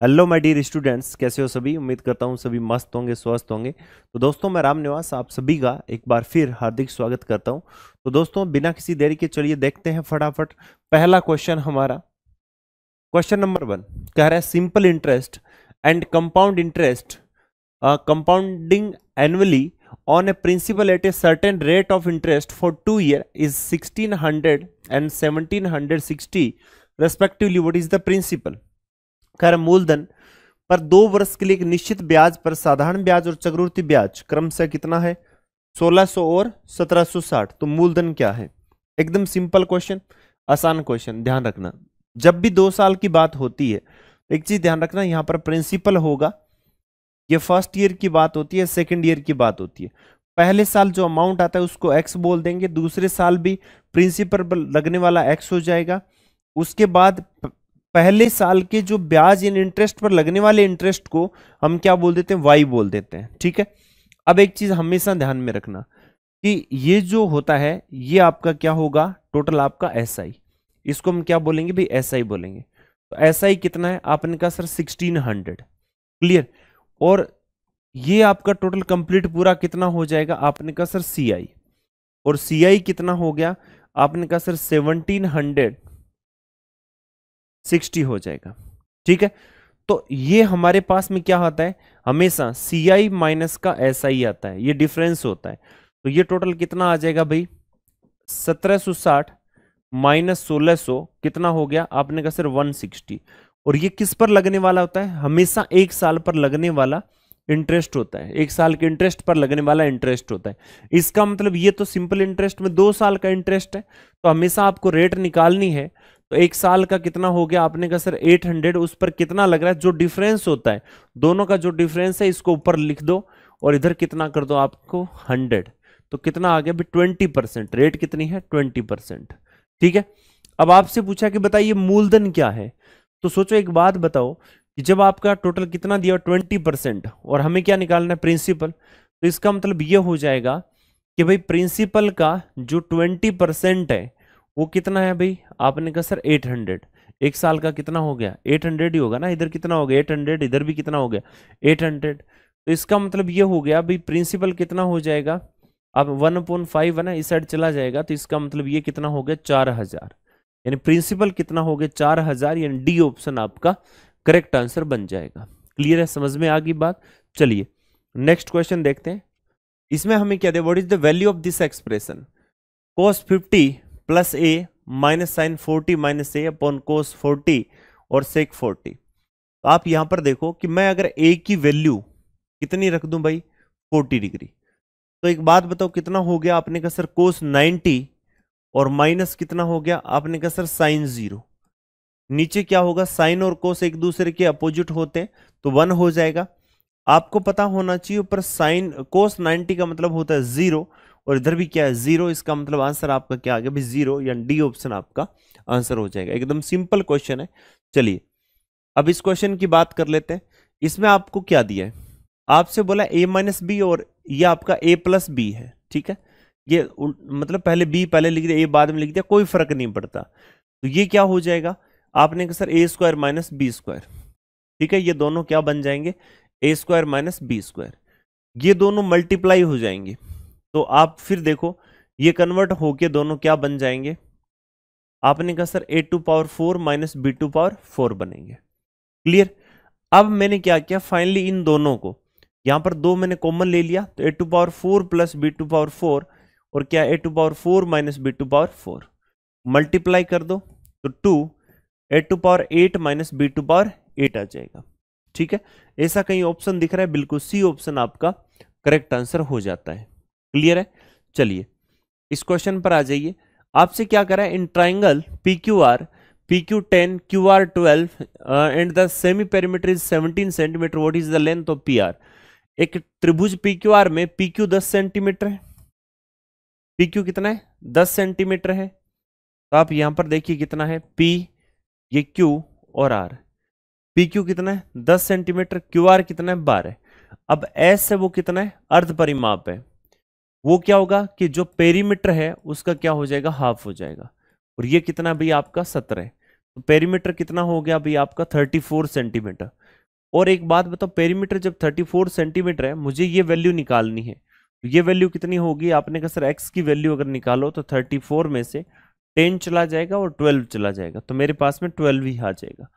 Hello my dear students, कैसे हो सभी। उम्मीद करता हूँ सभी मस्त होंगे, स्वस्थ होंगे। तो दोस्तों, मैं राम निवास आप सभी का एक बार फिर हार्दिक स्वागत करता हूँ। तो दोस्तों, बिना किसी देरी के चलिए देखते हैं फटाफट पहला क्वेश्चन हमारा। क्वेश्चन नंबर 1 कह रहा है simple interest and compound interest compounding annually on a principal at a certain rate of interest for 2 years is 1600 and 1760 respectively. What is the principal? कर मूलधन पर 2 वर्ष के लिए एक निश्चित ब्याज पर साधारण ब्याज और चक्रवृद्धि ब्याज क्रमशः कितना है? 1600 और 1760। तो मूलधन क्या है? एकदम सिंपल क्वेश्चन, आसान क्वेश्चन। ध्यान रखना, जब भी 2 साल की बात होती है एक चीज ध्यान रखना, यहां पर प्रिंसिपल होगा। ये फर्स्ट ईयर की बात होती है, सेकंड ईयर की बात होती है। पहले साल जो अमाउंट आता है उसको एक्स बोल देंगे, दूसरे साल भी प्रिंसिपल लगने वाला एक्स हो जाएगा। उसके बाद पहले साल के जो ब्याज इन इंटरेस्ट पर लगने वाले इंटरेस्ट को हम क्या बोल देते हैं? वाई बोल देते हैं। ठीक है। अब एक चीज हमेशा ध्यान में रखना कि ये जो होता है ये आपका क्या होगा? टोटल आपका एसआई। इसको हम क्या बोलेंगे भाई? एसआई बोलेंगे। तो एसआई कितना है? आपने कहा सर 1600। क्लियर। और ये आपका टोटल कंप्लीट पूरा कितना हो जाएगा? आपने कहा सर सीआई। और सीआई कितना हो गया? आपने कहा सर 1760 हो जाएगा। ठीक है। तो ये हमारे पास में क्या आता है? हमेशा सीआई माइनस का एसआई आता है, ये डिफरेंस होता है। तो ये टोटल कितना आ जाएगा भाई? 1760 माइनस 1600 कितना हो गया? आपने कहा सर 160। और ये किस पर लगने वाला होता है? हमेशा 1 साल पर लगने वाला इंटरेस्ट होता है। 1 साल के इंटरेस्ट पर लगने वाला इंटरेस्ट होता है। इसका मतलब ये तो सिंपल इंटरेस्ट में 2 साल का इंटरेस्ट है, तो हमेशा आपको रेट निकालनी है। तो 1 साल का कितना हो गया? आपने कहा सर 800। उस पर कितना लग रहा है? जो डिफरेंस होता है दोनों का, जो डिफरेंस है इसको ऊपर लिख दो और इधर कितना कर दो आपको? 100। तो कितना आ गया? 20%। रेट कितनी है? 20%। ठीक है। अब आपसे पूछा कि बताइए मूलधन क्या है। तो सोचो एक बात बताओ कि जब आपका टोटल कितना दिया? 20% और हमें क्या निकालना है? प्रिंसिपल। तो इसका मतलब ये हो जाएगा कि भाई प्रिंसिपल का जो 20% है वो कितना है भाई? आपने कहा सर 800। 1 साल का कितना हो गया? 800 ही होगा ना। इधर कितना हो गया? 800। इधर भी कितना हो गया? 800। तो इसका मतलब ये हो गया भाई प्रिंसिपल कितना हो जाएगा? अब 1/5 है ना, इस साइड चला जाएगा। तो इसका मतलब ये कितना हो गया? 4000। यानी प्रिंसिपल कितना हो गया? 4000। यानी डी ऑप्शन आपका करेक्ट आंसर बन जाएगा। क्लियर है? समझ में आ गई बात। चलिए नेक्स्ट क्वेश्चन देखते हैं। इसमें हमें क्या दे? What is the value of this expression? cos 50 plus A minus sine 40 minus A upon cos 40 और sec 40। तो आप यहां पर देखो कि मैं अगर ए की वैल्यू कितनी रख दूं भाई? 40 डिग्री। तो एक बात बताओ कितना हो गया? आपने कहा सर cos 90 और माइनस कितना हो गया? आपने कहा सर साइन 0। नीचे क्या होगा? साइन और कोस एक दूसरे के अपोजिट होते हैं तो 1 हो जाएगा। आपको पता होना चाहिए ऊपर साइन कोस 90 का मतलब होता है 0 और इधर भी क्या है? 0। इसका मतलब आंसर आपका क्या आ गया भाई? 0। यानी डी ऑप्शन आपका आंसर हो जाएगा। एकदम सिंपल क्वेश्चन है। चलिए अब इस क्वेश्चन की बात कर लेते हैं। इसमें आपको क्या दिया है? आपसे बोला a माइनस बी और ये आपका a प्लस बी है। ठीक है। ये मतलब पहले b पहले लिख दिया, a बाद में लिख दिया, कोई फर्क नहीं पड़ता। तो ये क्या हो जाएगा? आपने कहा सर ए स्क्वायर माइनस बी स्क्वायर। ठीक है। ये दोनों क्या बन जाएंगे? ए स्क्वायर माइनस बी स्क्वायर। ये दोनों मल्टीप्लाई हो जाएंगे। तो आप फिर देखो ये कन्वर्ट होके दोनों क्या बन जाएंगे? आपने कहा सर a⁴ माइनस b⁴ बनेंगे। क्लियर। अब मैंने क्या किया? फाइनली इन दोनों को यहां पर 2 मैंने कॉमन ले लिया। तो a⁴ प्लस b⁴ और क्या? a⁴ माइनस b⁴ मल्टीप्लाई कर दो तो 2 a⁸ माइनस b⁸ आ जाएगा। ठीक है। ऐसा कहीं ऑप्शन दिख रहा है? बिल्कुल सी ऑप्शन आपका करेक्ट आंसर हो जाता है। क्लियर है? चलिए इस क्वेश्चन पर आ जाइए। आपसे क्या करा है? In triangle PQR PQ10 QR12 and the semi perimeter is 17 centimetre, what is the length of PR? एक त्रिभुज PQR में PQ 10 सेंटीमीटर है। PQ कितना है? 10 सेंटीमीटर है। तो आप यहां पर देखिए कितना है? P, ये Q और R। PQ कितना है? 10 सेंटीमीटर। QR कितना है? 12। अब S है वो कितना है? अर्ध परिमाप है। वो क्या होगा कि जो पेरीमीटर है उसका क्या हो जाएगा? हाफ हो जाएगा। और ये कितना भी आपका 17 है। तो पेरीमीटर कितना हो गया अभी आपका? 34 सेंटीमीटर। और एक बात बताओ, पेरीमीटर जब 34 सेंटीमीटर है, मुझे ये वैल्यू निकालनी है, तो ये वैल्यू कितनी होगी? आपने कहा सर एक्स की वैल्यू अगर निकालो तो 34 में से 10 चला जाएगा और 12 चला जाएगा, तो मेरे पास में 12 ही आ जाएगा,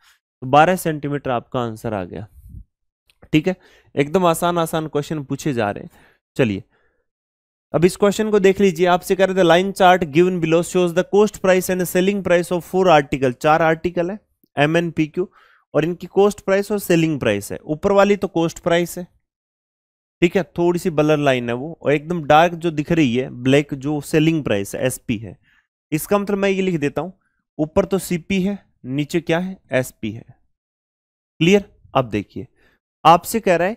तो 12 सेंटीमीटर आपका आंसर आ गया। ठीक है, एकदम आसान आसान क्वेश्चन पूछे जा रहे हैं। चलिए अब इस क्वेश्चन को देख लीजिए, आपसे कह रहे थे line chart given below shows the cost price and selling price of 4 article, 4 article है एम एन पी क्यू, और इनकी कॉस्ट प्राइस और सेलिंग प्राइस है। ऊपर वाली तो कॉस्ट प्राइस है, ठीक है, थोड़ी सी ब्लर लाइन है वो, और एकदम डार्क जो दिख रही है ब्लैक जो सेलिंग प्राइस है एसपी है। इसका मतलब मैं ये लिख देता हूं, ऊपर तो सीपी है, नीचे क्या है? एसपी है। क्लियर? अब देखिए आपसे कह रहा है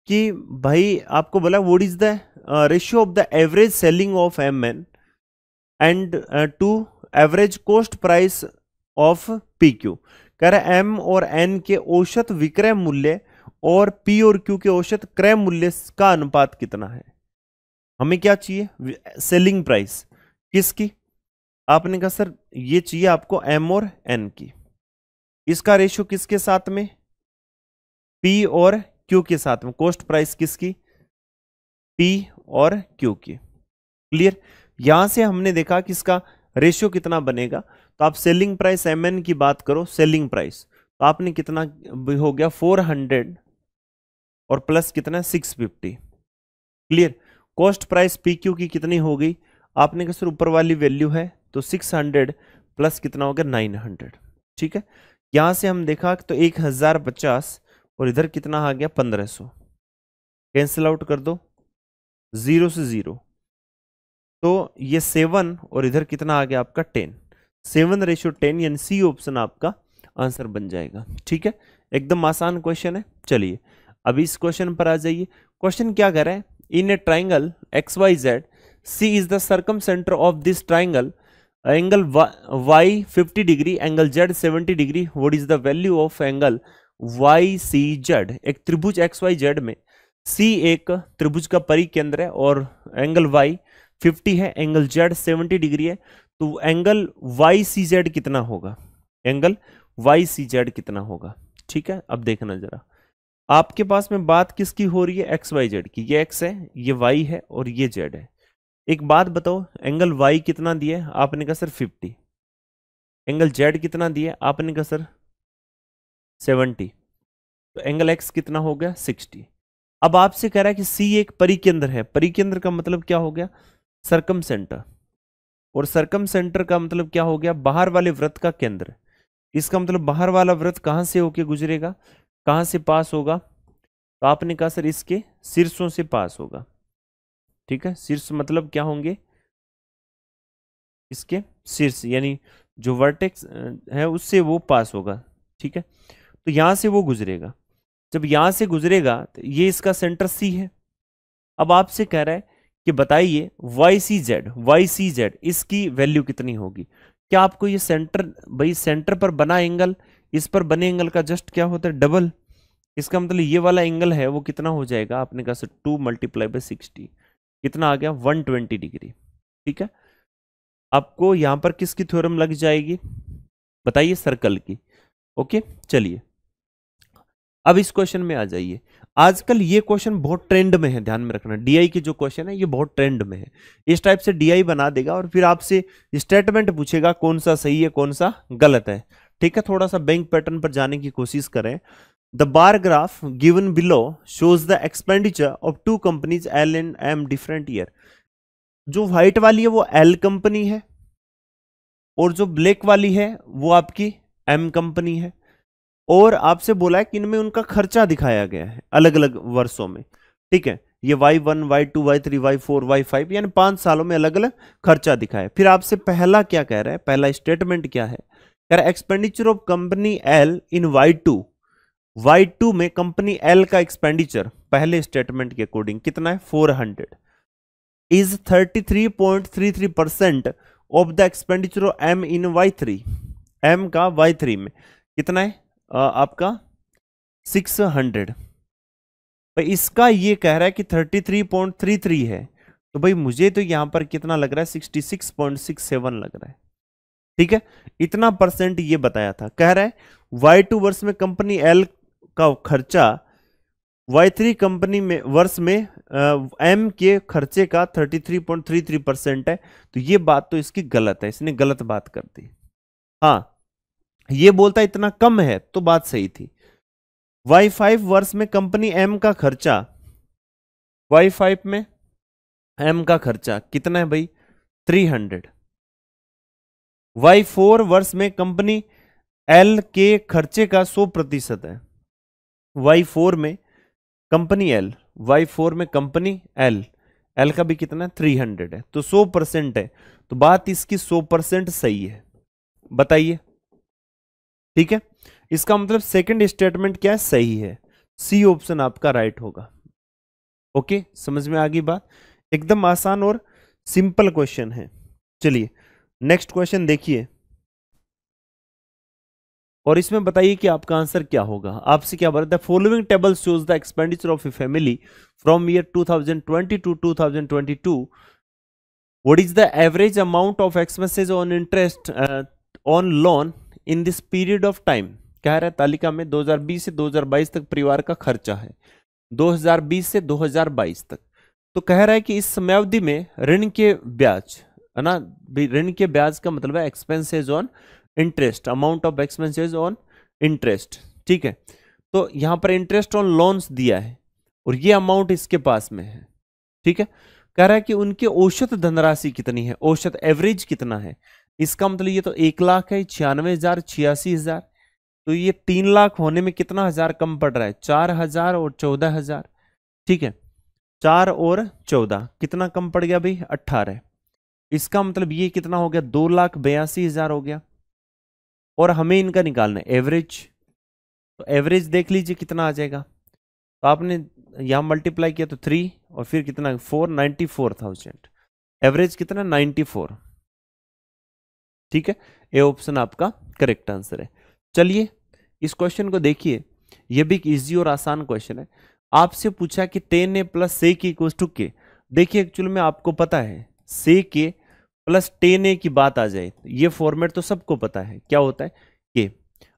कि भाई आपको बोला what is the ratio of the average selling of M N and to average cost price of P Q. कह रहा है एम और एन के औसत विक्रय मूल्य और पी और क्यू के औसत क्रय मूल्य का अनुपात कितना है। हमें क्या चाहिए? सेलिंग प्राइस किसकी? आपने कहा सर ये चाहिए आपको एम और एन की। इसका रेशियो किसके साथ में? पी और क्यू के साथ में। कॉस्ट प्राइस किसकी? पी और क्यू की। क्लियर? यहां से हमने देखा कि इसका रेशियो कितना बनेगा, तो आप सेलिंग प्राइस एम एन की बात करो, सेलिंग प्राइस तो आपने कितना हो गया? 400 और प्लस कितना? 650। Clear? Cost price P Q की कितनी हो गई? आपने कहा सर ऊपर वाली वैल्यू है तो 600 प्लस कितना हो गया? 900। ठीक है, यहां से हम देखा तो 1050 और इधर कितना आ गया? 1500। कैंसिल आउट कर दो, 0 से 0, तो ये 7 और इधर कितना आ गया आपका? 10। 7:10 यानी सी ऑप्शन आपका आंसर बन जाएगा। ठीक है, एकदम आसान क्वेश्चन है। चलिए अभी इस क्वेश्चन पर आ जाइए। क्वेश्चन क्या कर रहा है? In a triangle X Y Z, C is the circumcentre of this triangle, angle Y 50 degree, angle Z 70 degree, what is the value of angle Y C Z. एक त्रिभुज x Y Z में सी एक त्रिभुज का परिकेंद्र है और angle Y 50 है, angle Z 70 degree है, तो एंगल वाई सी जेड कितना होगा? एंगल वाई सी जेड कितना होगा? ठीक है, अब देखना जरा, आपके पास में बात किसकी हो रही है? एक्स वाई जेड की। ये एक्स है, ये वाई है और ये जेड है। एक बात बताओ, एंगल वाई कितना दिया है? आपने कहा सर 50। एंगल जेड कितना दिया है? आपने कहा सर 70। तो एंगल एक्स कितना हो गया? 60। अब आपसे कह रहा है कि सी एक परिकेंद्र है। परिकेंद्र का मतलब क्या हो गया? सरकम सेंटर, और सरकम सेंटर का मतलब क्या हो गया? बाहर वाले वृत्त का केंद्र। इसका मतलब बाहर वाला वृत्त कहां से होके गुजरेगा, कहां से पास होगा? तो आपने कहा सर इसके शीर्षों से पास होगा। ठीक है, शीर्ष मतलब क्या होंगे? इसके शीर्ष, यानी जो वर्टेक्स है उससे वो पास होगा। ठीक है, तो यहां से वो गुजरेगा। जब यहां से गुजरेगा तो ये इसका सेंटर सी है। अब आपसे कह रहा है कि बताइए वाई सी जेड इसकी वैल्यू कितनी होगी। क्या आपको ये सेंटर, भाई सेंटर पर बना एंगल इस पर बने एंगल का जस्ट क्या होता है? डबल। इसका मतलब ये वाला एंगल है वो कितना हो जाएगा? आपने कहा सर 2 × 60 कितना आ गया? 120 डिग्री। ठीक है, आपको यहां पर किसकी थ्योरम लग जाएगी? बताइए, सर्कल की। ओके, चलिए अब इस क्वेश्चन में आ जाइए। आजकल ये क्वेश्चन बहुत ट्रेंड में है, ध्यान में रखना। डीआई के जो क्वेश्चन है ये बहुत ट्रेंड में है। इस टाइप से डीआई बना देगा और फिर आपसे स्टेटमेंट पूछेगा कौन सा सही है कौन सा गलत है। ठीक है, थोड़ा सा बैंक पैटर्न पर जाने की कोशिश करें। The bar graph given below shows the expenditure of 2 companies L and am different year. जो व्हाइट वाली है वो एल कंपनी है और जो ब्लैक वाली है वो आपकी एम कंपनी है, और आपसे बोला है कि इनमें उनका खर्चा दिखाया गया है अलग अलग वर्षों में। ठीक है, ये Y1 Y2 Y3 Y4 Y5 यानी 5 सालों में अलग अलग खर्चा दिखाया। फिर आपसे पहला क्या कह रहा है? पहला स्टेटमेंट क्या है? कह रहा है expenditure of company L in Y2 में कंपनी एल का एक्सपेंडिचर पहले स्टेटमेंट के अकॉर्डिंग कितना है? 400 is 33.33% of the expenditure of M in Y3। M का Y3 में कितना है? आपका 600। भाई इसका ये कह रहा है कि 33.33 है, तो भाई मुझे तो यहां पर कितना लग रहा है? 66.67 लग रहा है। ठीक है, इतना परसेंट ये बताया था। कह रहा है Y2 वर्ष में कंपनी एल का खर्चा Y3 कंपनी में वर्ष में M के खर्चे का 33.33% है, तो ये बात तो इसकी गलत है, इसने गलत बात कर दी। हाँ, ये बोलता इतना कम है तो बात सही थी। Y5 वर्ष में कंपनी M का खर्चा, Y5 में M का खर्चा कितना है भाई? 300। Y4 वर्ष में कंपनी L के खर्चे का 100% है। Y4 में कंपनी L, Y4 में कंपनी L, L का भी कितना? 300 है, तो 100% है, तो बात इसकी 100% सही है। बताइए, ठीक है। इसका मतलब सेकंड स्टेटमेंट क्या है? सही है, सी ऑप्शन आपका राइट होगा। ओके, समझ में आ गई बात? एकदम आसान और सिंपल क्वेश्चन है। चलिए नेक्स्ट क्वेश्चन देखिए, और इसमें बताइए कि आपका आंसर क्या होगा। आपसे क्या बोलता है? Following table shows the expenditure of a family from year 2020 to 2022। What is the average amount of expenses on interest on loan in this period of time. कह रहा है तालिका में 2020 से 2022 तक परिवार का खर्चा है, 2020 से 2022 तक। तो कह रहा है कि इस समयावधि में ऋण के ब्याज, है ना, ऋण के ब्याज का मतलब है expenses on interest, amount of expenses on interest, ठीक है। तो यहां पर इंटरेस्ट ऑन लोन्स दिया है और ये अमाउंट इसके पास में है, ठीक है। कह रहा है कि उनकी औसत धनराशि कितनी है, औसत एवरेज कितना है। इसका मतलब ये तो 1 लाख है, 96,000, 86,000, तो ये 3 लाख होने में कितना हजार कम पड़ रहा है? 4,000 और 14,000, ठीक है। 4 और 14 कितना कम पड़ गया भाई? 18। इसका मतलब ये कितना हो गया? 2,82,000 हो गया, और हमें इनका निकालना है एवरेज। तो एवरेज देख लीजिए कितना आ जाएगा। तो आपने यहां मल्टीप्लाई किया तो 3 और फिर कितना? 4, 94,000। एवरेज कितना? 94, ठीक है। ए ऑप्शन आपका करेक्ट आंसर है। चलिए इस क्वेश्चन को देखिए, यह भी एक इजी और आसान क्वेश्चन है। आपसे पूछा कि 10a plus sec equals to k। देखिए एक्चुअली में आपको पता है sec प्लस 10a की बात आ जाए, ये फॉर्मेट तो सबको पता है क्या होता है k।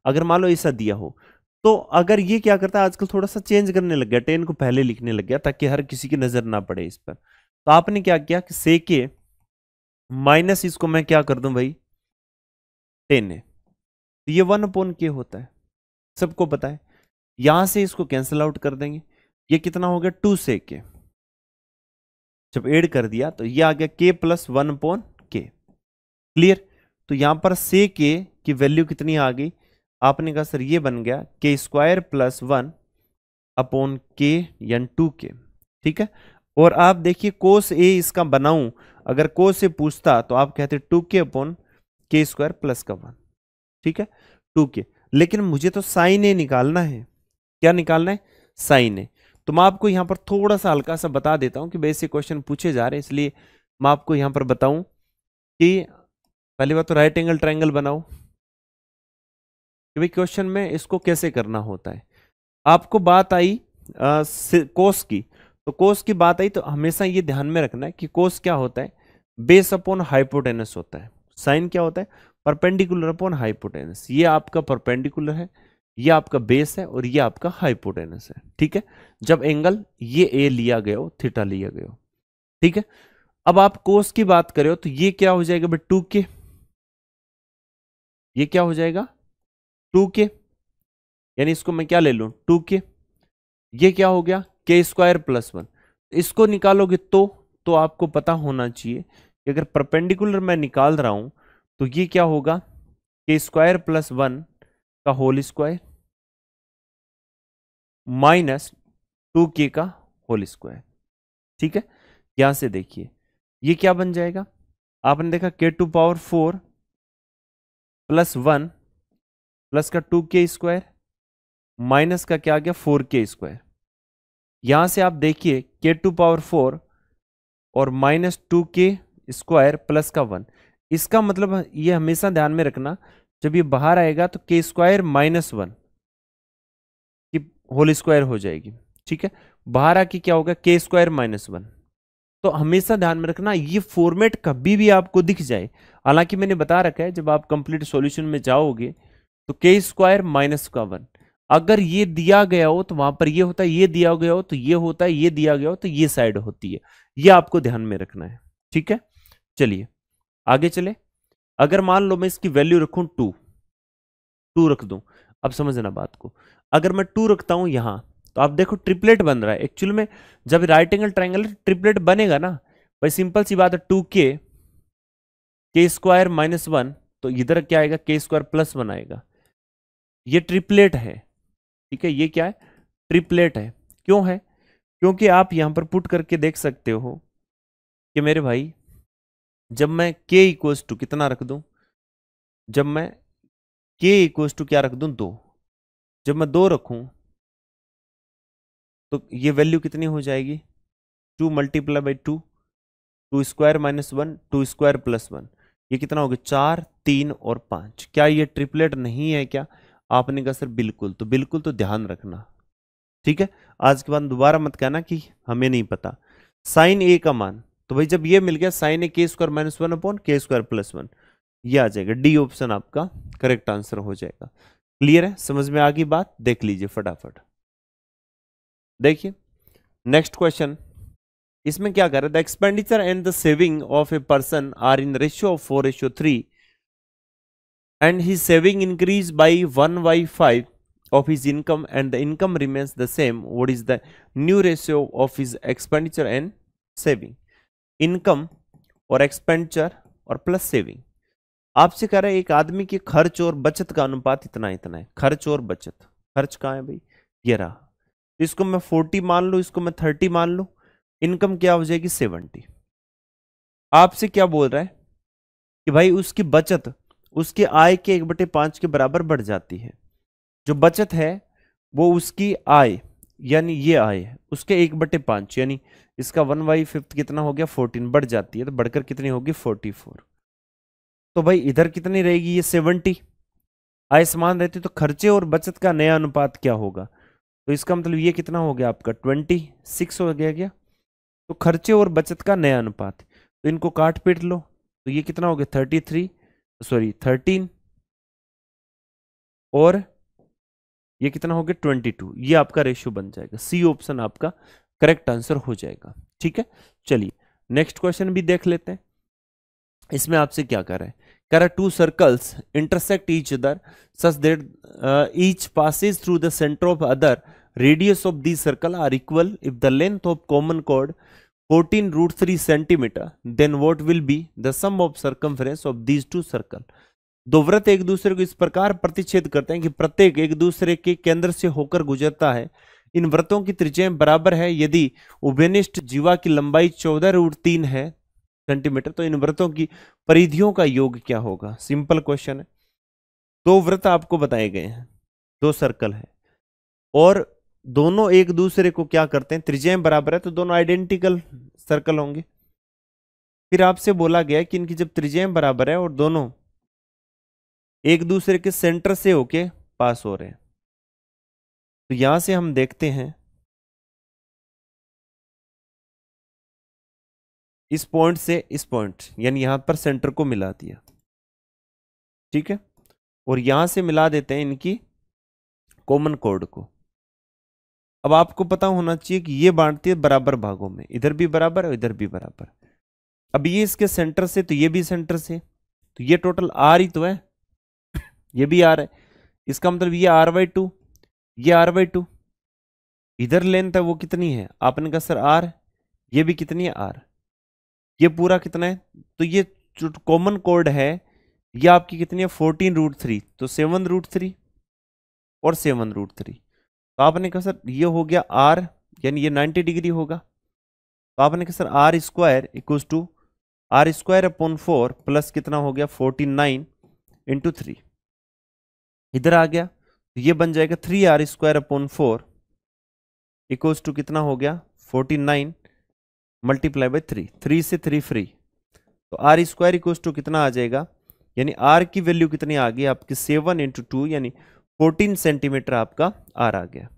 अगर मान लो ऐसा दिया हो, तो अगर ये क्या करता है आजकल थोड़ा सा चेंज करने लग गया, 10 को पहले लिखने लग गया ताकि हर किसी की नजर ना पड़े इस पर। तो आपने क्या किया कि sec माइनस इसको मैं क्या कर दूं भाई? 10a, तो ये 1/k होता है, सबको पता है। यहां से इसको कैंसिल आउट कर देंगे, ये कितना हो गया? 2 sec। जब ऐड कर दिया तो ये आ गया k प्लस 1/k। क्लियर? तो यहां पर sec की वैल्यू कितनी आ गई? आपने कहा सर ये बन गया k² प्लस 1/k यानी 2k, ठीक है। और आप देखिए cos a इसका बनाऊं, अगर cos से पूछता तो आप कहते 2k/k² प्लस का 1, ठीक है, 2k। लेकिन मुझे तो साइन ए निकालना है। क्या निकालना है? साइन ए। तो मैं आपको यहां पर थोड़ा सा हल्का सा बता देता हूं कि बेसिक क्वेश्चन पूछे जा रहे हैं, इसलिए मैं आपको यहां पर बताऊं कि पहली बात तो राइट एंगल ट्रायंगल बनाओ कि भाई क्वेश्चन में इसको कैसे करना होता है। आपको बात आई कोस की, तो कोस की बात आई तो हमेशा ये ध्यान में रखना है कि कोस क्या होता है? बेस अपॉन हाइपोटेनस होता है। साइन क्या होता है? Perpendicular upon hypotenuse. ये आपका परपेंडिकुलर है, ये आपका बेस है और ये आपका हाइपोटेनस है, ठीक है। जब एंगल ये ए लिया गया हो, थीटा लिया गया हो, ठीक है। अब आप कोस की बात करें तो ये क्या हो जाएगा भाई? 2k। ये क्या हो जाएगा? 2k, यानी इसको मैं क्या ले लूं? 2k। ये क्या हो गया? k² plus 1। इसको निकालोगे तो आपको पता होना चाहिए कि अगर परपेंडिकुलर मैं निकाल रहा हूं तो ये क्या होगा? k² प्लस 1 का होल स्क्वायर माइनस 2k का होल स्क्वायर, ठीक है। यहां से देखिए ये क्या बन जाएगा? आपने देखा k⁴ प्लस 1 प्लस का 2k² माइनस का क्या आ गया? 4k²। यहां से आप देखिए k⁴ और माइनस 2k² प्लस का 1। इसका मतलब ये हमेशा ध्यान में रखना, जब ये बाहर आएगा तो k² माइनस 1 की होल स्क्वायर हो जाएगी, ठीक है। बाहर आके क्या होगा? k² minus 1। तो हमेशा ध्यान में रखना ये फॉर्मेट कभी भी आपको दिख जाए, हालांकि मैंने बता रखा है जब आप कंप्लीट सॉल्यूशन में जाओगे तो k² माइनस का 1, अगर ये दिया गया हो तो वहां पर ये होता है, ये दिया गया हो तो ये होता है, ये दिया गया हो तो ये साइड होती है। ये आपको ध्यान में रखना है, ठीक है। चलिए आगे चले। अगर मान लो मैं इसकी वैल्यू रखूं 2, 2 रख दूं। अब समझना बात को, अगर मैं 2 रखता हूं यहां, तो आप देखो ट्रिपलेट बन रहा है एक्चुअल में। जब राइट एंगल ट्राइंगल ट्रिपलेट बनेगा ना भाई, सिंपल सी बात है, 2k² - 1, तो इधर क्या आएगा, k² + 1 आएगा। ये ट्रिपलेट है, ठीक है। ये क्या है, ट्रिपलेट है। क्यों है, क्योंकि आप यहां पर पुट करके देख सकते हो कि मेरे भाई, जब मैं k कितना रख दूं, जब मैं k क्या रख दूं, 2, जब मैं 2 रखूं तो ये वैल्यू कितनी हो जाएगी, 2 × 2, 2² - 1, 2² + 1, ये कितना हो गया, 4, 3 और 5। क्या ये ट्रिपलेट नहीं है क्या? आपने कहा सर बिल्कुल, तो बिल्कुल तो ध्यान रखना, ठीक है। आज के बाद दोबारा मत कहना कि हमें नहीं पता। साइन ए का मान, तो भाई जब ये मिल गया साइन ए k² - 1/k² + 1, ये आ जाएगा, डी ऑप्शन आपका करेक्ट आंसर हो जाएगा। क्लियर है, समझ में आ गई बात? देख लीजिए फटाफट, देखिए नेक्स्ट क्वेश्चन। इसमें क्या कर रहा है, the expenditure and the saving of a person are in ratio of 4:3 and his saving increased by 1/5 of his income and the income remains the same. What is the new ratio of his expenditure and saving? Income और expenditure और plus saving. आपसे कह रहा है एक आदमी के खर्च और बचत का अनुपात इतना इतना है। खर्च और बचत, खर्च कहाँ है भाई, ये रहा। तो इसको मैं 40 मान लूं, इसको मैं 30 मान लूं। इनकम क्या हो जाएगी, 70। आपसे क्या बोल रहा है कि भाई उसकी बचत उसकी आय के 1/5 के बराबर बढ़ जाती है। जो बचत है वो उसकी आय, यानी ये आय है उसके 1/5, यानी इसका 1/5 कितना हो गया, 14 बढ़ जाती है। तो बढ़कर कितनी होगी, 44। तो भाई इधर कितनी रहेगी, ये 70। आय समान रहती तो खर्चे और बचत का नया अनुपात क्या होगा, तो इसका मतलब ये कितना हो गया आपका, 26 हो गया क्या। तो खर्चे और बचत का नया अनुपात, तो इनको काट पीट लो, तो ये कितना हो गया, 13, और ये कितना हो गया, 22। ये आपका रेशियो बन जाएगा। सी ऑप्शन आपका करेक्ट आंसर हो जाएगा, ठीक है। चलिए नेक्स्ट क्वेश्चन भी देख लेते हैं। इसमें आपसे क्या कर रहा है, कह रहा है 2 circles intersect each other such that each passes through the centre of other radius of the circle are equal if the length of common chord 14√3 centimetre, then what will be the sum of circumference of these 2 circle. दो वृत्त एक दूसरे को इस प्रकार प्रतिच्छेद करते हैं कि प्रत्येक एक दूसरे के केंद्र से होकर गुजरता है। इन वृत्तों की त्रिज्याएं बराबर है। यदि उभयनिष्ठ जीवा की लंबाई 14√3 है सेंटीमीटर, तो इन वृत्तों की परिधियों का योग क्या होगा। सिंपल क्वेश्चन है। दो वृत्त आपको बताए गए हैं, 2 सर्कल है, और दोनों एक दूसरे को क्या करते हैं, त्रिज्याएं बराबर है, तो दोनों आइडेंटिकल सर्कल होंगे। फिर आपसे बोला गया कि इनकी जब त्रिज्याएं बराबर है और दोनों एक दूसरे के सेंटर से होके पास हो रहे हैं, तो यहां से हम देखते हैं इस पॉइंट से इस पॉइंट, यानी यहां पर सेंटर को मिला दिया, ठीक है, और यहां से मिला देते हैं इनकी कॉमन कॉर्ड को। अब आपको पता होना चाहिए कि ये बांटती है बराबर भागों में, इधर भी बराबर और इधर भी बराबर। अब ये इसके सेंटर से, तो ये भी सेंटर से, तो ये टोटल आर ही तो है, ये भी आर है। इसका मतलब ये r/2, ये r/2। इधर लेंथ है वो कितनी है, आपने कहा सर r, ये भी कितनी है r, ये पूरा कितना है, तो ये जो कॉमन कॉर्ड है ये आपकी कितनी है, 14√3, तो 7√3 और 7√3। तो आपने कहा सर ये हो गया r, यानी ये 90 डिग्री होगा। तो आपने कहा सर r² = r² / 4 प्लस कितना हो गया, 49 × 3। इधर आ गया तो ये बन जाएगा 3r² / 4 = कितना हो गया, 49 × 3। 3 से 3 फ्री, तो r² कितना आ जाएगा, यानी r की वैल्यू कितनी आ गई आपकी, 7 × 2 यानी 14 सेंटीमीटर आपका r आ गया।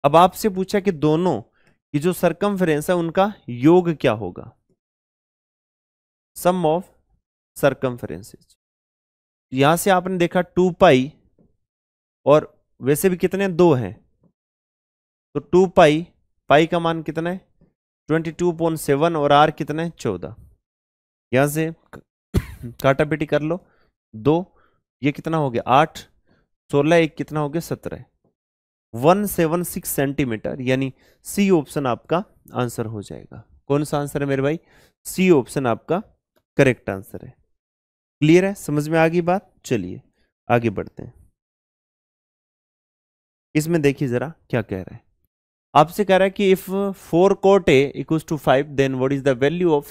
अब आपसे पूछा कि दोनों की जो सरकमफ्रेंस है उनका योग क्या होगा, सम ऑफ सरकमफ्रेंसेस। यहां से आपने देखा 2 पाई और वैसे भी कितने 2 हैं, तो 2 पाई, पाई का मान कितना है 22.7 और आर कितना है 14। यहां से काटा पीटी कर लो, 2 ये कितना हो गया 8, 16 एक कितना हो गया 17, 176 सेंटीमीटर, यानी सी ऑप्शन आपका आंसर हो जाएगा। कौन सा आंसर है मेरे भाई, सी ऑप्शन आपका करेक्ट आंसर है। क्लियर है, समझ में आ गई बात। चलिए आगे बढ़ते हैं। इसमें देखिए जरा क्या कह रहा है, आपसे कह रहा है कि if 4 cot A equals to 5 then what is the value of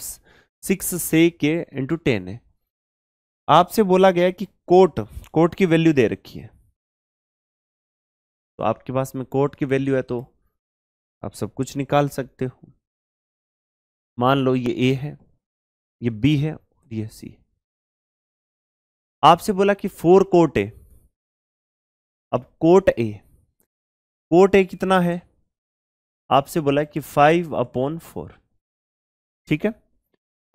6 sec A into 10 है। आपसे बोला गया है कि कोट की वैल्यू दे रखी है, तो आपके पास में कोट की वैल्यू है तो आप सब कुछ निकाल सकते हो। मान लो ये ए है, ये बी है और ये सी है। आपसे बोला कि 4 cot A, अब कोट ए कितना है, आपसे बोला कि 5/4। ठीक है,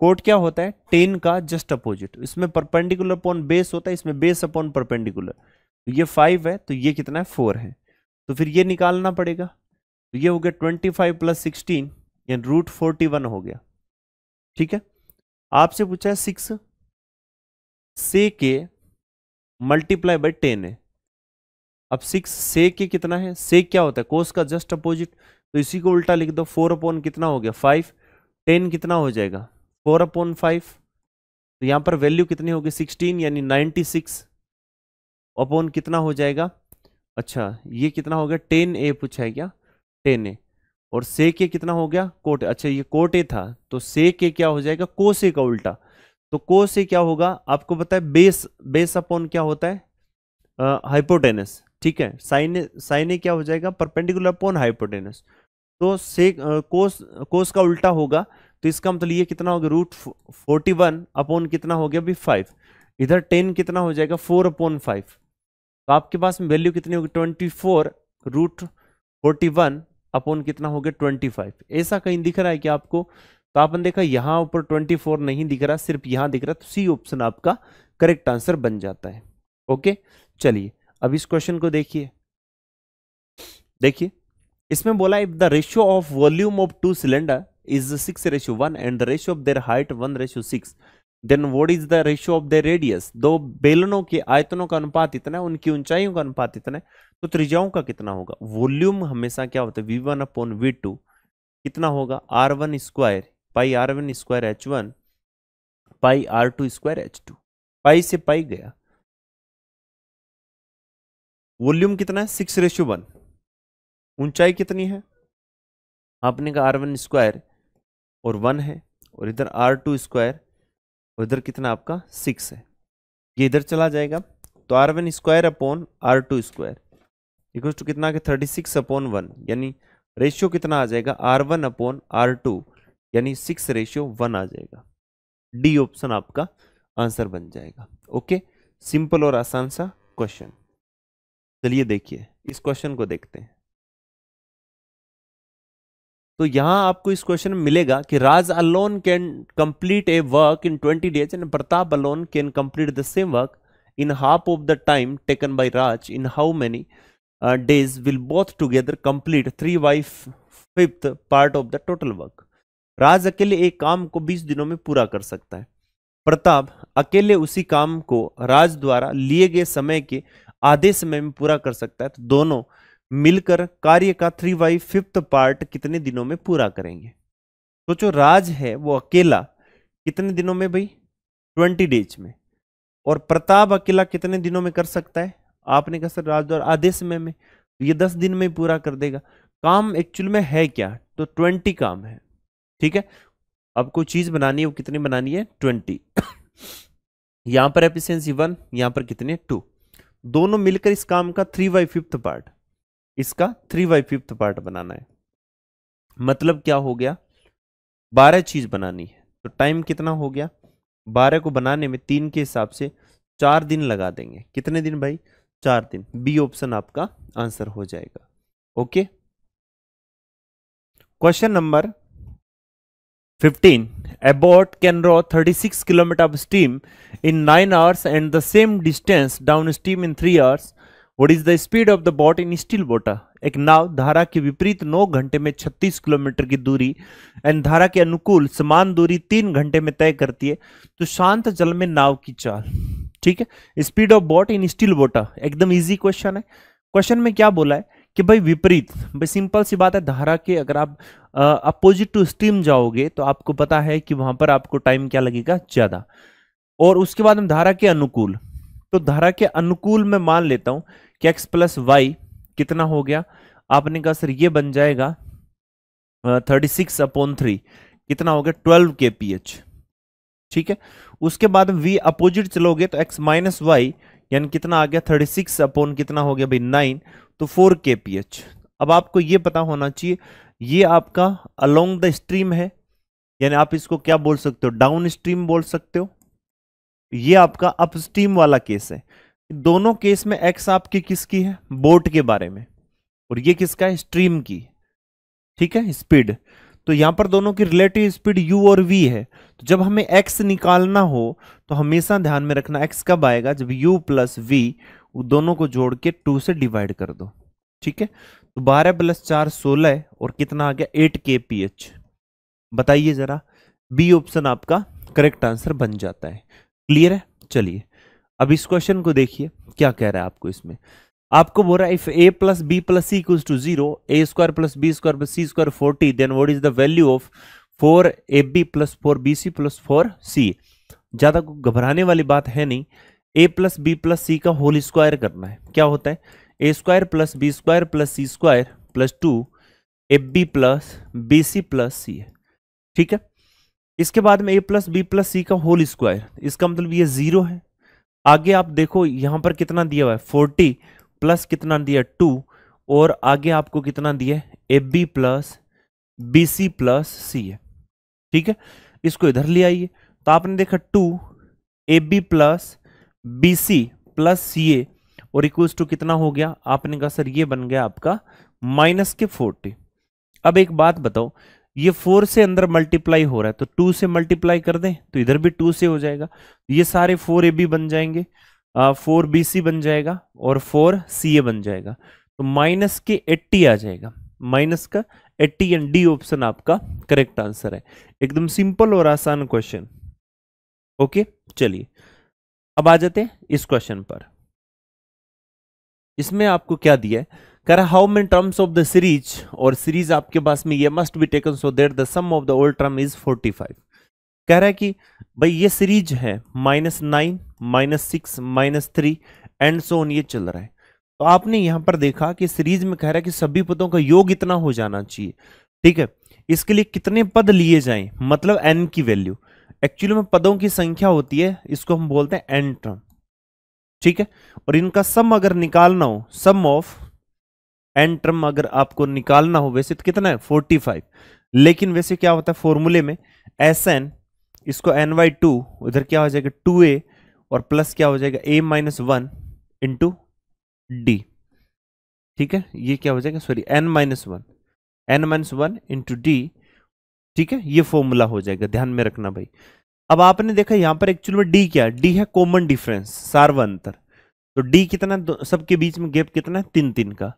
कोट क्या होता है 10 का जस्ट अपोजिट, इसमें परपेंडिकुलर अपॉन बेस होता है, इसमें बेस अपॉन परपेंडिकुलर। तो ये 5 है तो ये कितना है 4 है, तो फिर ये निकालना पड़ेगा। तो ये हो गया 25 + 16 यानी √41 हो गया। ठीक है, आपसे पूछा है 6 sec A मल्टीप्लाई बाई 10 है। अब 6 sec A कितना है, sec क्या होता है कोस का जस्ट अपोजिट, तो इसी को उल्टा लिख दो, 4 कितना हो गया 5, 10 कितना हो जाएगा 4/5, तो यहां पर वैल्यू कितनी होगी 16 यानी 96 अपॉन कितना हो जाएगा, अच्छा ये कितना हो गया 10A पूछा है क्या 10A, और sec A कितना हो गया कोट, अच्छा ये कोट A था तो sec A क्या हो जाएगा कोस A का उल्टा, तो कोस A क्या होगा आपको पता है बेस अपॉन क्या होता है हाइपोटेनस। ठीक है, साइन ए क्या हो जाएगा परपेंडिकुलर अपॉन हाइपोटेनस, तो सेक कोस का उल्टा होगा, तो इसका मतलब ये कितना हो गया √41 अपॉन कितना हो गया अभी 5, इधर 10 कितना हो जाएगा 4/5, तो आपके पास में वैल्यू कितनी होगी 24 √41 अपॉन कितना हो गया 25। ऐसा कहीं दिख रहा है कि आपको, तो आपने देखा यहां ऊपर 24 नहीं दिख रहा, सिर्फ यहां दिख रहा, तो सी ऑप्शन आपका करेक्ट आंसर बन जाता है। ओके, चलिए अब इस क्वेश्चन को देखिए। इसमें बोला if the ratio of volume of 2 cylinder is 6:1 and the ratio of their height 1:6, then what is the ratio of their radius. दो बेलनों के आयतनों का अनुपात इतना है, उनकी ऊंचाइयों का अनुपात इतना है, तो त्रिज्याओं का कितना होगा। वॉल्यूम हमेशा क्या होता है V1/V2 कितना होगा R1² पाई R1² H1 पाई R2² H2, पाई से पाई गया। वॉल्यूम कितना है 6:1, ऊंचाई कितनी है आपने कहा R1² और 1 है, और इधर R2² और इधर कितना आपका 6 है, ये इधर चला जाएगा, तो R1² upon R2² equal to कितना के 36/1, यानी रेशियो कितना आ जाएगा R1/R2 यानी 6:1 आ जाएगा। डी ऑप्शन आपका आंसर बन जाएगा। ओके, सिंपल और आसान सा क्वेश्चन। चलिए देखिए इस क्वेश्चन को देखते हैं। तो यहां आपको इस क्वेश्चन में मिलेगा कि Raj alone can complete a work in 20 days and Pratap alone can complete the same work in half of the time taken by Raj, in how many days will both together complete 3/5 part of the total work. Raj अकेले एक काम को 20 दिनों में पूरा कर सकता है, प्रताप अकेले उसी काम को राज द्वारा लिए गए समय के आधे समय में पूरा कर सकता है, तो दोनों मिलकर कार्य का 3/5 पार्ट कितने दिनों में पूरा करेंगे। तो जो राज है वो अकेला कितने दिनों में भाई 20 डेज में, और प्रताप अकेला कितने दिनों में कर सकता है, आपने कहा सर राज द्वारा आधे समय में, तो ये 10 दिन में पूरा कर देगा। काम एक्चुअल में है क्या, तो 20 काम है। ठीक है, अब कोई चीज बनानी है, वो कितनी बनानी है 20 यहां पर एफिशिएंसी 1, यहां पर कितने 2, दोनों मिलकर इस काम का 3/5 पार्ट, इसका 3/5 पार्ट बनाना है। मतलब क्या हो गया 12 चीज बनानी है, तो टाइम कितना हो गया 12 को बनाने में 3 के हिसाब से 4 दिन लगा देंगे। कितने दिन भाई 4 दिन। बी ऑप्शन आपका आंसर हो जाएगा। Okay, question number 15, a boat can row 36 km of steam in 9 hours and the same distance downstream in 3 hours. What is the speed of the boat in still water? एक नाव धारा के विपरीत 9 घंटे में 36 kilometre की दूरी एंड धारा के अनुकूल समान दूरी 3 घंटे में तय करती है, तो शांत जल में नाव की चाल। ठीक है, speed of boat in still water, एकदम इजी क्वेश्चन है। क्वेश्चन में क्या बोला है कि भाई विपरीत, भाई सिंपल सी बात है, धारा के अगर आप अपोजिट टू स्ट्रीम जाओगे तो आपको पता है कि वहां पर आपको टाइम क्या लगेगा, ज्यादा। और उसके बाद हम धारा के अनुकूल, तो धारा के अनुकूल में मान लेता हूं कि x प्लस वाई कितना हो गया, आपने कहा सर ये बन जाएगा 36/3, कितना हो गया 12 kph। ठीक है, उसके बाद v अपोजिट चलोगे तो x माइनस वाई यानी कितना आ गया 36 अपॉन कितना हो गया भाई 9, तो 4 kph। अब आपको ये पता होना चाहिए ये आपका अलोंग द स्ट्रीम है, यानी आप इसको क्या बोल सकते हो, डाउन स्ट्रीम बोल सकते हो। ये आपका अपस्ट्रीम वाला केस है। दोनों केस में x आपकी किसकी है, बोट के बारे में, और ये किसका है, स्ट्रीम की। ठीक है, स्पीड, तो यहां पर दोनों की रिलेटिव स्पीड u और v है। तो जब हमें x निकालना हो तो हमेशा ध्यान में रखना x कब आएगा, जब u प्लस v दोनों को जोड़ के 2 से डिवाइड कर दो। ठीक है, तो 12 + 4 16 और कितना आ गया 8 kph। बताइए जरा, बी ऑप्शन आपका करेक्ट आंसर बन जाता है। क्लियर है? चलिए अब इस क्वेश्चन को देखिए क्या कह रहा है आपको। इसमें आपको बोल रहा है if a plus B plus C equals to 0, a square plus B square plus C square 40, then what is the value of 4ab plus 4bc plus 4c। ज्यादा घबराने वाली बात है नहीं, a plus B plus C का whole square करना है। क्या होता है, a square plus B square plus C square plus 2ab plus B C plus C है। ठीक है, इसके बाद में a plus B plus C का होल स्क्वायर, इसका मतलब ये 0 है। आगे आप देखो यहां पर कितना दिया हुआ है 40 प्लस कितना दिया 2, और आगे आपको कितना दिया है A B plus B C plus C है। ठीक है, इसको इधर ले आइए तो आपने देखा 2 A B plus B C plus C A और इक्वल्स टू कितना हो गया, आपने कहा सर ये बन गया आपका माइनस के 40। अब एक बात बताओ, ये 4 से अंदर मल्टीप्लाई हो रहा है तो 2 से मल्टीप्लाई कर दें तो इधर भी 2 से हो जाएगा, ये सारे 4ab बन जाएंगे, 4bc बन जाएगा और 4ca बन जाएगा, तो माइनस के 80 आ जाएगा, माइनस का 80 एंड डी ऑप्शन आपका करेक्ट आंसर है। एकदम सिंपल और आसान क्वेश्चन। ओके, चलिए अब आ जाते हैं इस क्वेश्चन पर। इसमें आपको क्या दिया है, कह रहा how many terms of the series, और सीरीज आपके पास में ये must be taken so that the sum of the old term is 45। कह रहा है कि भाई ये सीरीज है -9 -6 -3 एंड सो ऑन, ये चल रहा है। तो आपने यहां पर देखा कि सीरीज में कह रहा है कि सभी पदों का योग इतना हो जाना चाहिए। ठीक है, इसके लिए कितने पद लिए जाएं, मतलब n की वैल्यू, एक्चुअली में पदों की संख्या होती है, इसको हम बोलते हैं n टर्म। ठीक है, और इनका सम अगर निकालना हो, सम ऑफ n टर्म अगर आपको निकालना हो, वैसे तो कितना है 45, लेकिन वैसे क्या होता है फॉर्मूले में Sn, इसको n/2, उधर क्या हो जाएगा 2a और प्लस क्या हो जाएगा a-1 इंटू डी। ठीक है, ये क्या हो जाएगा, सॉरी n-1 इंटू डी। ठीक है, ये फॉर्मूला हो जाएगा, ध्यान में रखना भाई। अब आपने देखा यहां पर एक्चुअली में डी क्या, डी है कॉमन डिफरेंस, सार्वअंतर। तो डी कितना, सबके बीच में गैप कितना है 3 का।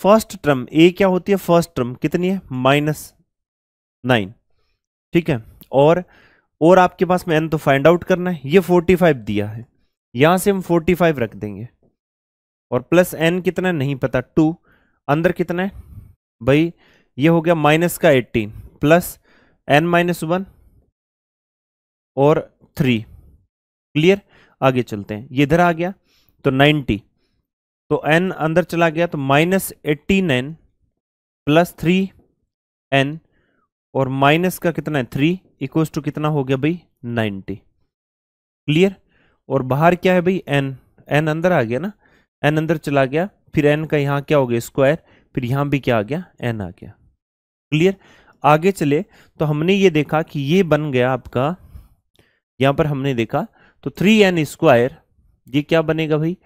फर्स्ट टर्म ए क्या होती है, फर्स्ट टर्म कितनी है -9। ठीक है, और आपके पास में n तो फाइंड आउट करना है, ये 45 दिया है, यहां से हम 45 रख देंगे, और प्लस n कितना नहीं पता 2, अंदर कितना है भाई, ये हो गया माइनस का 18 प्लस n-1 और 3। क्लियर, आगे चलते हैं, ये इधर आ गया तो 90, तो n अंदर चला गया तो -18n प्लस 3n और माइनस का कितना है 3 इक्वल्स टू कितना हो गया भाई 90। क्लियर, और बाहर क्या है भाई n अंदर आ गया ना, n अंदर चला गया, फिर n का यहाँ क्या हो गया स्क्वायर, फिर यहाँ भी क्या आ गया n आ गया। क्लियर, आगे चले तो हमने ये देखा कि ये बन गया आपका, यहां पर हमने देखा तो 3n स्क्वायर, ये क्या बनेगा भाई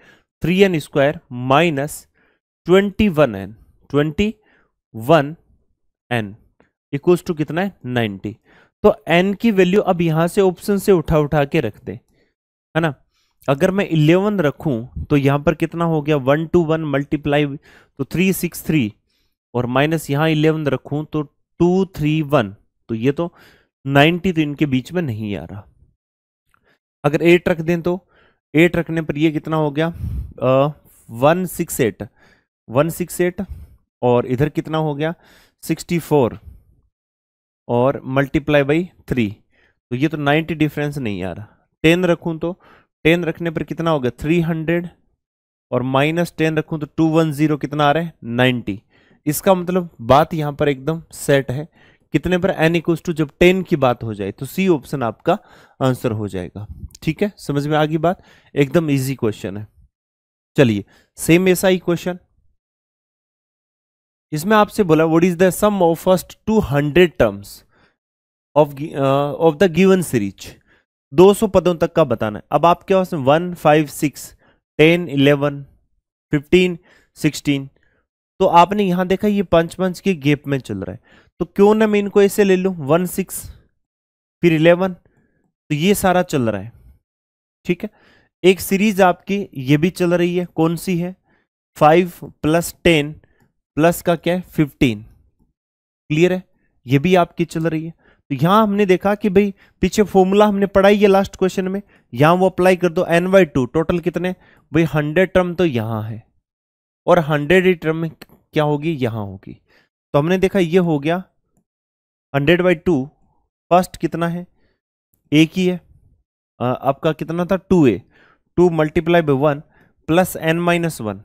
3n square minus 21n equals to कितना है 90। तो n की वैल्यू अब यहां से ऑप्शन से उठा के रख दे, है ना। अगर मैं 11 रखूं तो यहां पर कितना हो गया, 1 to 1 मल्टीप्लाई तो 363, और माइनस यहां 11 रखूं तो 231, तो ये तो 90 तो इनके बीच में नहीं आ रहा। अगर 8 रख दें तो 8 रखने पर ये कितना हो गया, 168, और इधर कितना हो गया 64, और मल्टीप्लाई बाई 3, तो ये तो 90 डिफरेंस नहीं आ रहा। 10 रखूं तो 10 रखने पर कितना हो गया 300, और माइनस 10 रखूं तो 210 कितना आ रहा है 90। इसका मतलब बात यहां पर एकदम सेट है। कितने पर, n इक्वल्स टू जब 10 की बात हो जाए तो सी ऑप्शन आपका आंसर हो जाएगा। ठीक है, समझ में आ गई बात, एकदम इजी क्वेश्चन है। चलिए सेम ऐसा ही क्वेश्चन, इसमें आपसे बोला what is the sum of first 200 terms of the given series. 200 पदों तक का बताना है। अब आपके पास 1, 5, 6, 10, 11, 15, 16, तो आपने यहां देखा ये 5 के गैप में चल रहा है, तो क्यों ना मैं इनको ऐसे ले लूं 1, 6 फिर 11, तो ये सारा चल रहा है। ठीक है, एक सीरीज आपकी ये भी चल रही है, कौन सी है 5 + 10 प्लस का क्या है 15, क्लियर है, ये भी आपकी चल रही है। तो यहां हमने देखा कि भाई पीछे फॉर्मूला हमने पढ़ाई है लास्ट क्वेश्चन में, यहां वो अप्लाई कर दो n/2, टोटल कितने भाई 100 टर्म तो यहां है, और 100 टर्म में क्या होगी यहां होगी। तो हमने देखा ये हो गया 100/2, फर्स्ट कितना है एक ही है, आपका कितना था 2a, 2 × 1 प्लस n-1,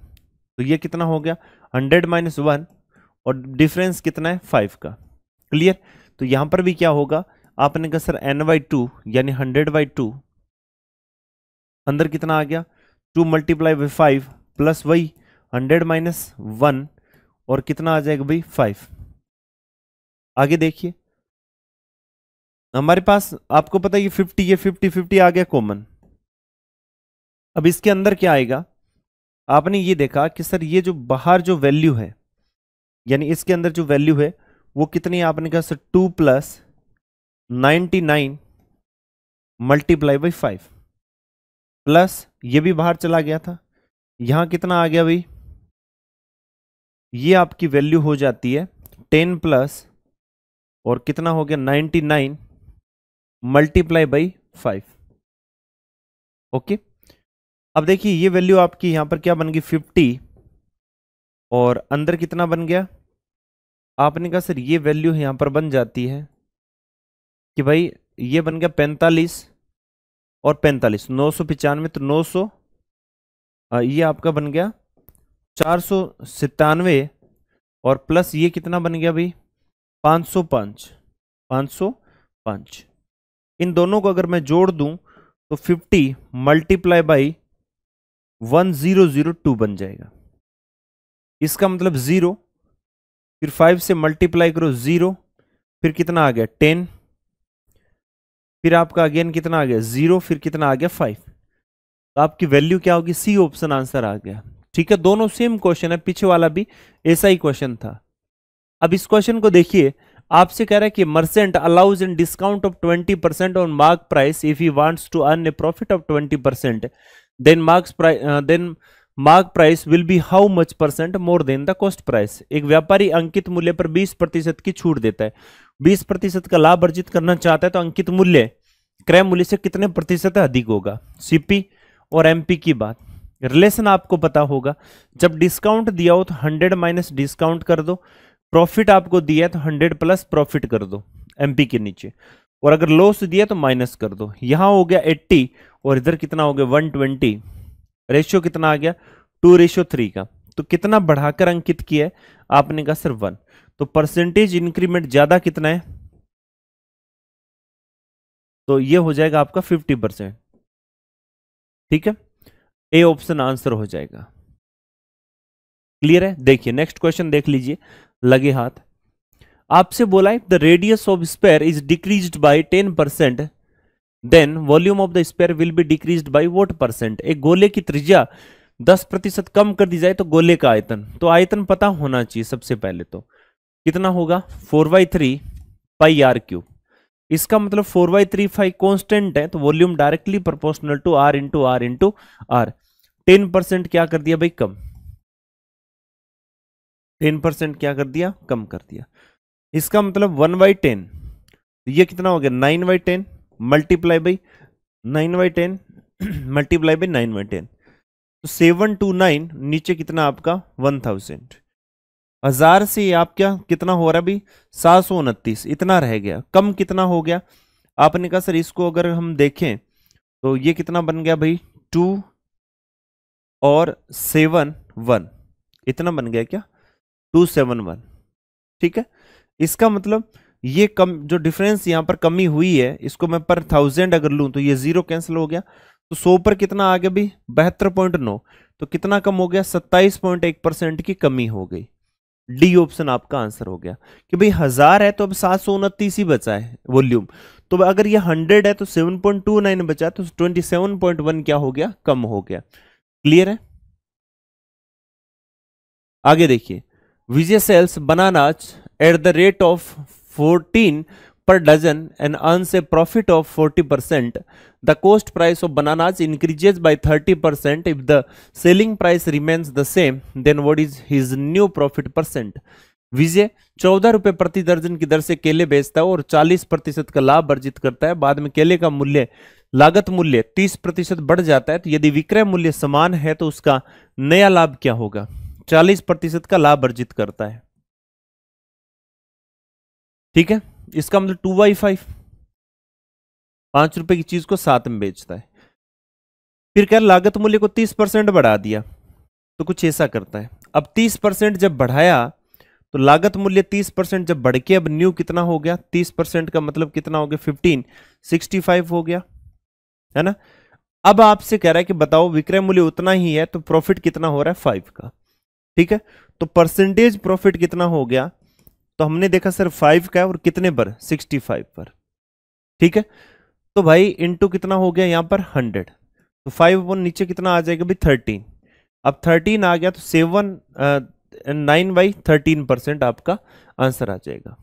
तो ये कितना हो गया 100 - 1, और डिफरेंस कितना है 5 का, क्लियर। तो यहां पर भी क्या होगा, आपने कहा सर n/2 यानी 100/2, अंदर कितना आ गया 2 × 5 प्लस वही 100 - 1, और कितना आ जाएगा भाई 5। आगे देखिए हमारे पास, आपको पता है ये 50, ये 50 50 आ गया कॉमन। अब इसके अंदर क्या आएगा, आपने ये देखा कि सर ये जो बाहर जो वैल्यू है, यानी इसके अंदर जो वैल्यू है वो कितनी है, आपने कहा सर 2 + 99 × 5, प्लस ये भी बाहर चला गया था, यहां कितना आ गया भाई, ये आपकी वैल्यू हो जाती है 10 प्लस और कितना हो गया 99 × 5। ओके, अब देखिए ये वैल्यू आपकी यहां पर क्या बन गई 50, और अंदर कितना बन गया, आपने कहा सर ये वैल्यू यहां पर बन जाती है कि भाई ये बन गया 45 और 45, 995, तो 900, ये आपका बन गया 497, और प्लस ये कितना बन गया भाई 505, 505। इन दोनों को अगर मैं जोड़ दूं तो 50 × 1002 बन जाएगा। इसका मतलब 0, फिर 5 से मल्टीप्लाई करो 0, फिर कितना आ गया 10, फिर आपका अगेन कितना आ गया 0, फिर कितना आ गया 5। तो आपकी वैल्यू क्या होगी, सी ऑप्शन आंसर आ गया। ठीक है, दोनों सेम क्वेश्चन है, पीछे वाला भी ऐसा ही क्वेश्चन था। अब इस क्वेश्चन को देखिए, आपसे कह रहा है कि merchant allows in discount of 20% on mark price if he wants to earn a profit of 20%, then mark price will be how much % more than the cost price. एक व्यापारी अंकित मूल्य पर 20% की छूट देता है, 20% का लाभ अर्जित करना चाहता है, तो अंकित मूल्य क्रय मूल्य से कितने प्रतिशत अधिक होगा। सीपी और एमपी की बात, रिलेशन आपको पता होगा, जब डिस्काउंट दिया हो तो 100 माइनस डिस्काउंट कर दो, प्रॉफिट आपको दिया है तो 100 प्लस प्रॉफिट कर दो एमपी के नीचे, और अगर लॉस दिया तो माइनस कर दो। यहां हो गया 80 और इधर कितना हो गया 120, रेशियो कितना आ गया 2:3 का। तो कितना बढ़ाकर अंकित किया है, आपने कहा सर 1, तो परसेंटेज इंक्रीमेंट ज्यादा कितना है, तो ये हो जाएगा आपका 50%। ठीक है, ए ऑप्शन आंसर हो जाएगा। क्लियर है, देखिए नेक्स्ट क्वेश्चन देख लीजिए, लगे हाथ। आपसे बोला है the radius of sphere is decreased by 10%, then volume of the sphere will be decreased by what %। एक गोले की त्रिज्या 10% कम कर दी जाए तो गोले का आयतन, तो आयतन पता होना चाहिए सबसे पहले, तो कितना होगा 4/3 πr3। इसका मतलब 4/3 कांस्टेंट है, तो volume directly proportional to r into r into r. 10% क्या कर दिया भाई, कम। 10% क्या कर दिया, कम कर दिया। इसका मतलब 1/10, ये कितना हो गया 9/10 मल्टीप्लाई बाई 9/10 मल्टीप्लाई बाई 9/10, तो 729 नीचे कितना आपका 1000। 1000 से आप क्या कितना हो रहा है भाई 729, इतना रह गया। कम कितना हो गया, आपने कहा सर इसको अगर हम देखें तो ये कितना बन गया भाई 2 और 7 1, इतना बन गया क्या 271। ठीक है, इसका मतलब ये कम जो डिफरेंस यहां पर कमी हुई है, इसको मैं पर 1000 अगर लूं तो ये 0 कैंसिल हो गया, तो 100 पर कितना आ गया भाई 72.9, तो कितना कम हो गया 27.1% की कमी हो गई। डी ऑप्शन आपका आंसर हो गया कि भाई 1000 है तो अब 729 ही बचा है वॉल्यूम, तो अगर ये 100 है तो 7.29 बचा, तो 27.1 क्या हो गया, कम हो गया। क्लियर है। आगे देखिए, Vijay sells bananas at the rate of 14 per dozen and earns a profit of 40%. The cost price of bananas increases by 30%. If the selling price remains the same, then what is his new profit percent? विजय 14 रुपए प्रति दर्जन की दर से केले बेचता है और 40% का लाभ अर्जित करता है। बाद में केले का मूल्य लागत मूल्य 30% बढ़ जाता है, तो यदि विक्रय मूल्य समान है तो उसका नया लाभ क्या होगा, 40% का लाभ अर्जित करता है। ठीक है, इसका मतलब 2/5, 5 रुपए की चीज को 7 में बेचता है। फिर क्या लागत मूल्य को 30% बढ़ा दिया, तो कुछ ऐसा करता है। अब 30% जब बढ़ाया तो लागत मूल्य 30% जब बढ़ के अब न्यू कितना हो गया, 30% का मतलब कितना हो गया 15, 65 हो गया, है ना। अब आपसे कह रहा है कि बताओ विक्रय मूल्य उतना ही है तो प्रॉफिट कितना हो रहा है 5 का। ठीक है, तो परसेंटेज प्रॉफिट कितना हो गया, तो हमने देखा सर 5 का है और कितने पर 65 पर। ठीक है, तो भाई इंटू कितना हो गया यहां पर 100, तो 5 वन नीचे कितना आ जाएगा भाई 13। अब 13 आ गया तो 9/13% आपका आंसर आ जाएगा।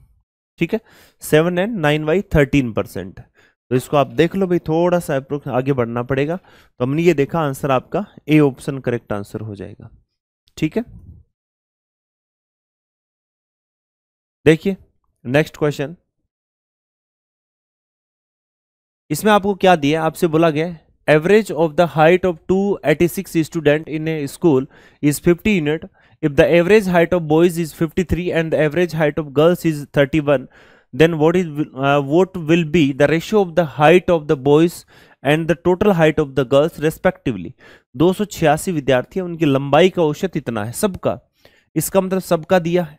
ठीक है, 7 एंड 9/13%। तो इसको आप देख लो भाई, थोड़ा सा आगे बढ़ना पड़ेगा। तो हमने ये देखा आंसर आपका ए ऑप्शन करेक्ट आंसर हो जाएगा। ठीक है, देखिए नेक्स्ट क्वेश्चन। इसमें आपको क्या दिया, आपसे बोला गया average of the height of 286 student in A school is 50 unit. If the average height of boys is 53 and the average height of girls is 31, then what will be the ratio of the height of the boys and the total height of the girls respectively। 286 विद्यार्थी हैं, उनकी लंबाई का औसत इतना है सबका, इसका मतलब सबका दिया है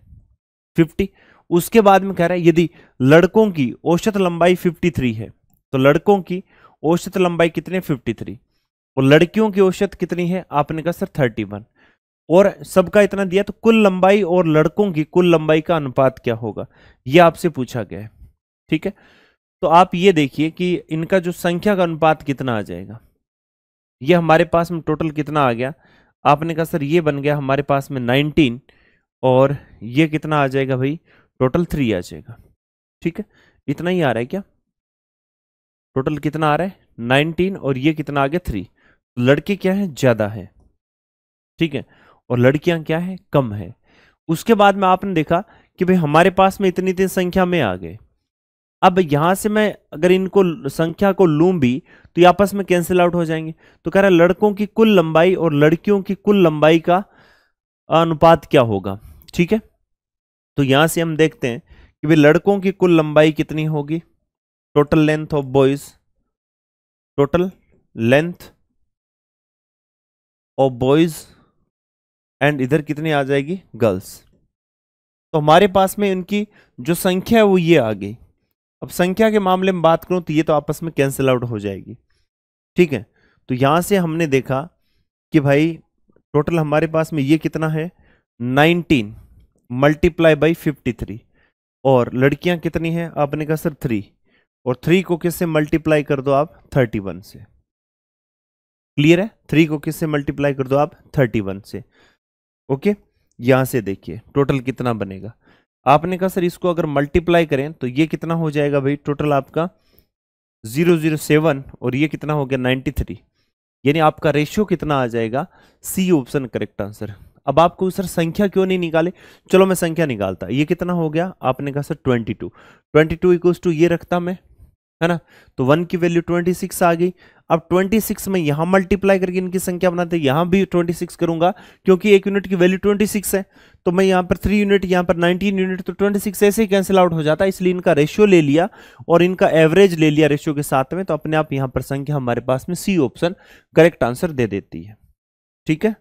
50। उसके बाद में कह रहा है यदि लड़कों की औसत लंबाई 53 है, तो लड़कों की औसत लंबाई कितनी 53, और लड़कियों की औसत कितनी है, आपने कहा सर 31, और सबका इतना दिया, तो कुल लंबाई और लड़कों की कुल लंबाई का अनुपात क्या होगा, यह आपसे पूछा गया है। ठीक है, तो आप ये देखिए कि इनका जो संख्या का अनुपात कितना आ जाएगा। ये हमारे पास में टोटल कितना आ गया, आपने कहा सर ये बन गया हमारे पास में 19, और ये कितना आ जाएगा भाई टोटल 3 आ जाएगा। ठीक है, इतना ही आ रहा है क्या, टोटल कितना आ रहा है 19, और ये कितना आ गया 3। लड़के क्या है ज्यादा है, ठीक है, और लड़कियां क्या है कम है। उसके बाद में आपने देखा कि भाई हमारे पास में इतनी इतनी संख्या में आ गए। अब यहां से मैं अगर इनको संख्या को लूं भी तो ये आपस में कैंसिल आउट हो जाएंगे। तो कह रहा है लड़कों की कुल लंबाई और लड़कियों की कुल लंबाई का अनुपात क्या होगा। ठीक है, तो यहां से हम देखते हैं कि भाई लड़कों की कुल लंबाई कितनी होगी, total length of boys, total length of boys, and इधर कितनी आ जाएगी गर्ल्स। तो हमारे पास में इनकी जो संख्या है वो ये आ गई। अब संख्या के मामले में बात करूं तो ये तो आपस में कैंसिल आउट हो जाएगी। ठीक है, तो यहां से हमने देखा कि भाई टोटल हमारे पास में ये कितना है 19 मल्टीप्लाई बाई 53, और लड़कियां कितनी हैं, आपने कहा सर 3, और 3 को किससे मल्टीप्लाई कर दो आप 31 से। क्लियर है, 3 को किससे मल्टीप्लाई कर दो आप 31 से। ओके, यहां से देखिए टोटल कितना बनेगा, आपने कहा सर इसको अगर मल्टीप्लाई करें तो ये कितना हो जाएगा भाई, टोटल आपका 007 और ये कितना हो गया 93, यानी आपका रेशियो कितना आ जाएगा, सी ऑप्शन करेक्ट आंसर। अब आपको सर संख्या क्यों नहीं निकाले, चलो मैं संख्या निकालता। ये कितना हो गया, आपने कहा सर 22, 22 इक्वल्स टू ये रखता मैं, है ना, तो 1 की वैल्यू 26 आ गई। अब 26 में यहां मल्टीप्लाई करके इनकी संख्या बनाते, यहां भी 26 करूंगा क्योंकि एक यूनिट की वैल्यू 26 है, तो मैं यहां पर 3 यूनिट, यहां पर 19 यूनिट, तो 26 ऐसे ही कैंसिल आउट हो जाता है, इसलिए इनका रेशियो ले लिया और इनका एवरेज ले लिया रेशियो के साथ में, तो अपने आप यहां पर संख्या हमारे पास में सी ऑप्शन करेक्ट आंसर दे देती है। ठीक है,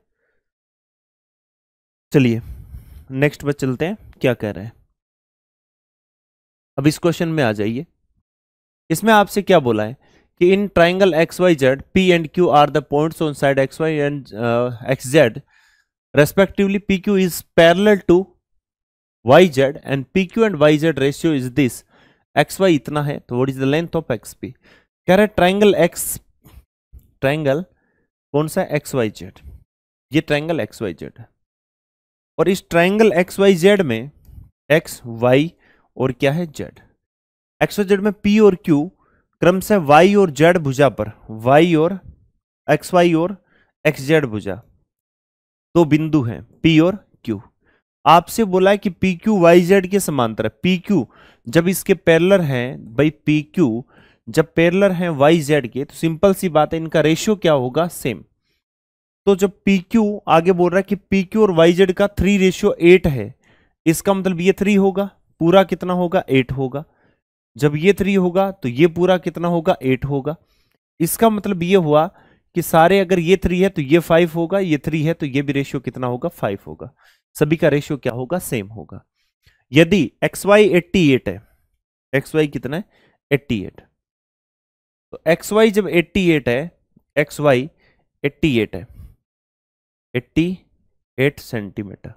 चलिए नेक्स्ट पर चलते हैं, क्या कह रहे हैं। अब इस क्वेश्चन में आ जाइए, इसमें आपसे क्या बोला है कि in triangle X Y Z P and Q are the points on side X Y and X Z respectively, P Q is parallel to Y Z and P Q and Y Z ratio is this, X Y इतना है, तो what is the length of X P. कह रहा है triangle X, triangle कौन सा, X Y Z, ये triangle X Y Z है, और इस ट्राइंगल एक्स वाई जेड में एक्स वाई और क्या है जेड, एक्स वाई जेड में पी और क्यू क्रमशः वाई और जेड भुजा पर, वाई और एक्स वाई और एक्स जेड भुजा, दो बिंदु हैं पी और क्यू। आपसे बोला है कि पी क्यू वाई जेड के समांतर है, पी क्यू जब इसके पैरेलल हैं भाई, पी क्यू जब पैरेलल हैं वाई जेड के, तो सिंपल सी बात है इनका रेशियो क्या होगा, सेम। तो जब पी क्यू आगे बोल रहा है कि पी क्यू और वाई जेड का 3:8 है, इसका मतलब ये 3 होगा, पूरा कितना होगा 8 होगा, जब ये 3 होगा तो ये पूरा कितना होगा 8 होगा। इसका मतलब ये हुआ कि सारे अगर ये 3 है तो ये 5 होगा, ये 3 है तो ये भी रेशियो कितना होगा 5 होगा, सभी का रेशियो क्या होगा, सेम होगा। यदि एक्स वाई 88 है, एक्स वाई कितना है 88, तो एक्स वाई जब 88 है, एक्स वाई 88 है, 88 सेंटीमीटर,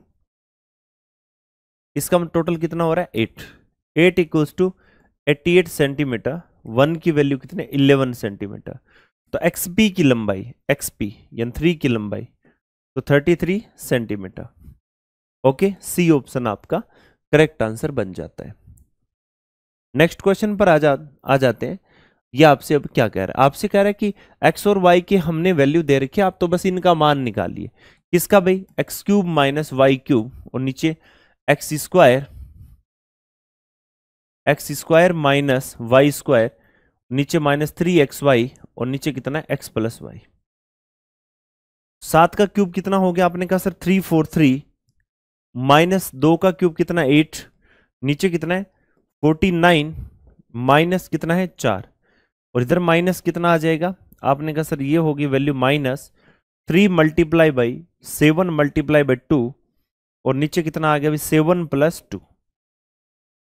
इसका टोटल कितना हो रहा है 8, 8 इक्वल्स टू 88 सेंटीमीटर, 1 की वैल्यू कितने 11 सेंटीमीटर, तो एक्सपी की लंबाई, एक्सपी यानी 3 की लंबाई, तो 33 सेंटीमीटर। ओके, सी ऑप्शन आपका करेक्ट आंसर बन जाता है। नेक्स्ट क्वेश्चन पर आ जाते हैं। ये आपसे अब क्या कह रहा है, आपसे कह रहा है कि एक्स और वाई की हमने वैल्यू दे रखी है, आप तो बस इनका मान निकालिए। किसका भाई, x cube minus y cube और नीचे x square minus y square, नीचे -3xy और नीचे कितना है x प्लस वाई। 7 का क्यूब कितना हो गया, आपने कहा सर 343, माइनस 2 का क्यूब कितना 8, नीचे कितना है 49, माइनस कितना है 4, और इधर माइनस कितना आ जाएगा, आपने कहा सर ये होगी value -3 multiply by 7 multiply by 2, और नीचे कितना आ गया भाई 7 + 2।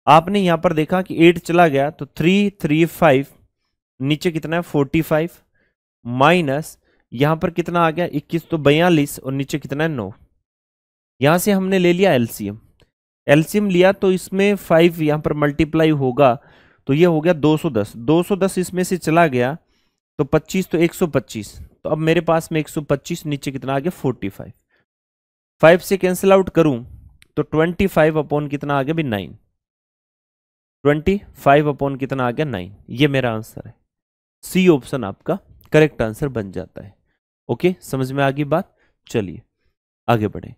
आपने यहां पर देखा कि 8 चला गया तो 335, नीचे कितना है 45, माइनस यहां पर कितना आ गया 21, तो 42, और नीचे कितना है 9। यहां से हमने ले लिया एलसीएम, एलसीएम लिया तो इसमें 5 यहां पर मल्टीप्लाई होगा, तो ये हो गया 210, 210 इसमें से चला गया तो 25, तो 125, तो अब मेरे पास में 125, नीचे कितना आ गया 45, 5 से कैंसिल आउट करूं तो 25 अपॉन कितना आ गया भी 9, 25 अपॉन कितना आ गया 9, ये मेरा आंसर है। सी ऑप्शन आपका करेक्ट आंसर बन जाता है। ओके, समझ में आ गई बात, चलिए आगे बढ़े।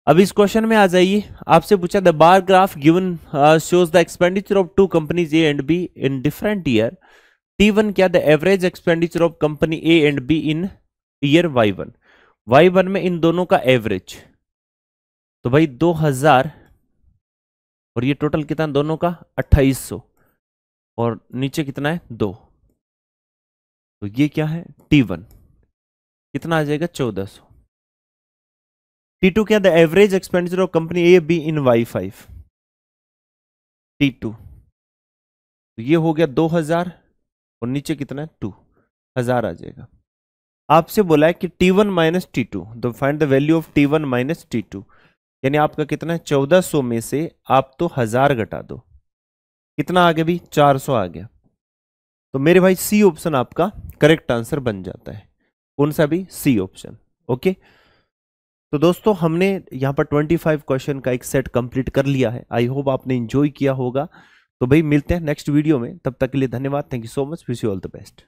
अब इस क्वेश्चन में आ जाइए, आपसे पूछा the bar graph given shows the expenditure of 2 companies A and be in different year, T1 क्या, the average expenditure of company A and be in year Y1, Y1 में इन दोनों का एवरेज, तो भाई 2000, और ये टोटल कितना दोनों का 2800, और नीचे कितना है 2, तो ये क्या है T1 कितना आ जाएगा 1400। T2 क्या, the average expenditure of company A be in Y5, T2, तो ये हो गया 2000 और नीचे कितना है 2000 आ जाएगा। आपसे बोला है कि T1 माइनस T2, तो find the value of T1 minus T2, यानी आपका कितना है 1400 में से आप तो 1000 घटा दो, कितना आ गया भी 400 आ गया, तो मेरे भाई सी ऑप्शन आपका करेक्ट आंसर बन जाता है। कौन सा भी, सी ऑप्शन। ओके, तो दोस्तों हमने यहाँ पर 25 क्वेश्चन का एक सेट कंप्लीट कर लिया है। आई होप आपने एंजॉय किया होगा। तो भाई मिलते हैं नेक्स्ट वीडियो में, तब तक के लिए धन्यवाद। Thank you so much, wish you all the best.